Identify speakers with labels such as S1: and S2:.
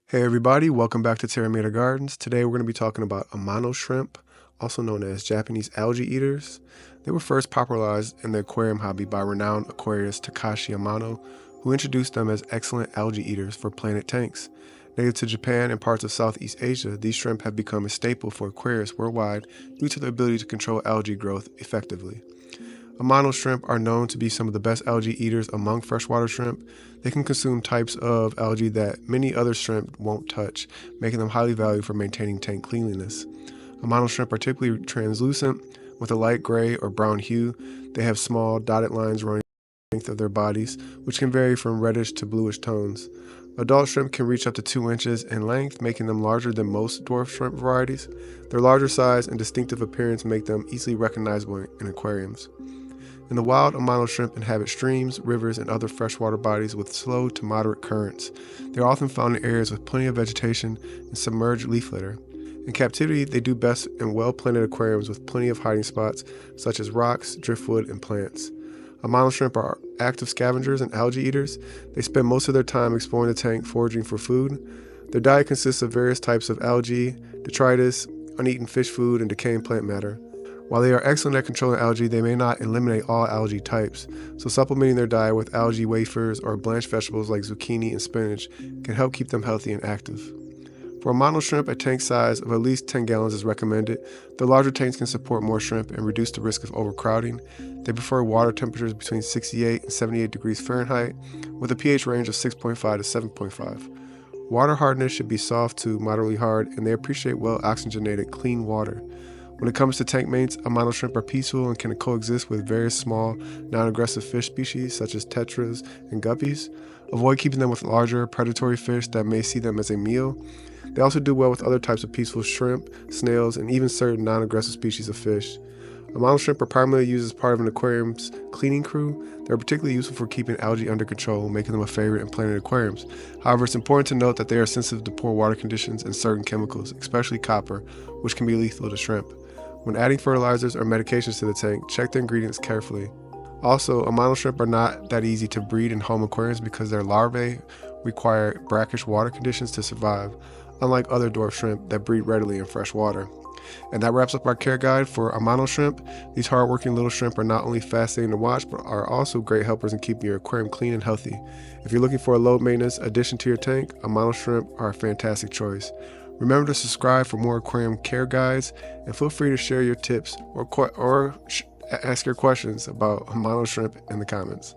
S1: Hey everybody, welcome back to Terra Mater Gardens. Today we're going to be talking about AMANO shrimp, also known as Japanese algae eaters. They were first popularized in the aquarium hobby by renowned aquarist Takashi Amano, who introduced them as excellent algae eaters for planet tanks. Native to Japan and parts of Southeast Asia, these shrimp have become a staple for aquarists worldwide due to their ability to control algae growth effectively. AMANO shrimp are known to be some of the best algae eaters among freshwater shrimp. They can consume types of algae that many other shrimp won't touch, making them highly valued for maintaining tank cleanliness. AMANO shrimp are typically translucent with a light gray or brown hue. They have small dotted lines running the length of their bodies, which can vary from reddish to bluish tones. Adult shrimp can reach up to 2 inches in length, making them larger than most dwarf shrimp varieties. Their larger size and distinctive appearance make them easily recognizable in aquariums. In the wild, AMANO shrimp inhabit streams, rivers, and other freshwater bodies with slow to moderate currents. They are often found in areas with plenty of vegetation and submerged leaf litter. In captivity, they do best in well-planted aquariums with plenty of hiding spots, such as rocks, driftwood, and plants. AMANO shrimp are active scavengers and algae eaters. They spend most of their time exploring the tank, foraging for food. Their diet consists of various types of algae, detritus, uneaten fish food, and decaying plant matter. While they are excellent at controlling algae, they may not eliminate all algae types, so supplementing their diet with algae wafers or blanched vegetables like zucchini and spinach can help keep them healthy and active. For AMANO shrimp, a tank size of at least 10 gallons is recommended. The larger tanks can support more shrimp and reduce the risk of overcrowding. They prefer water temperatures between 68 and 78 degrees Fahrenheit, with a pH range of 6.5 to 7.5. Water hardness should be soft to moderately hard, and they appreciate well-oxygenated, clean water. When it comes to tank mates, AMANO shrimp are peaceful and can coexist with various small, non-aggressive fish species such as tetras and guppies. Avoid keeping them with larger, predatory fish that may see them as a meal. They also do well with other types of peaceful shrimp, snails, and even certain non-aggressive species of fish. AMANO shrimp are primarily used as part of an aquarium's cleaning crew. They are particularly useful for keeping algae under control, making them a favorite in planted aquariums. However, it's important to note that they are sensitive to poor water conditions and certain chemicals, especially copper, which can be lethal to shrimp. When adding fertilizers or medications to the tank, check the ingredients carefully. Also, AMANO shrimp are not that easy to breed in home aquariums because their larvae require brackish water conditions to survive, unlike other dwarf shrimp that breed readily in fresh water. And that wraps up our care guide for AMANO shrimp. These hardworking little shrimp are not only fascinating to watch, but are also great helpers in keeping your aquarium clean and healthy. If you're looking for a low maintenance addition to your tank, AMANO shrimp are a fantastic choice. Remember to subscribe for more aquarium care guides, and feel free to share your tips or ask your questions about AMANO shrimp in the comments.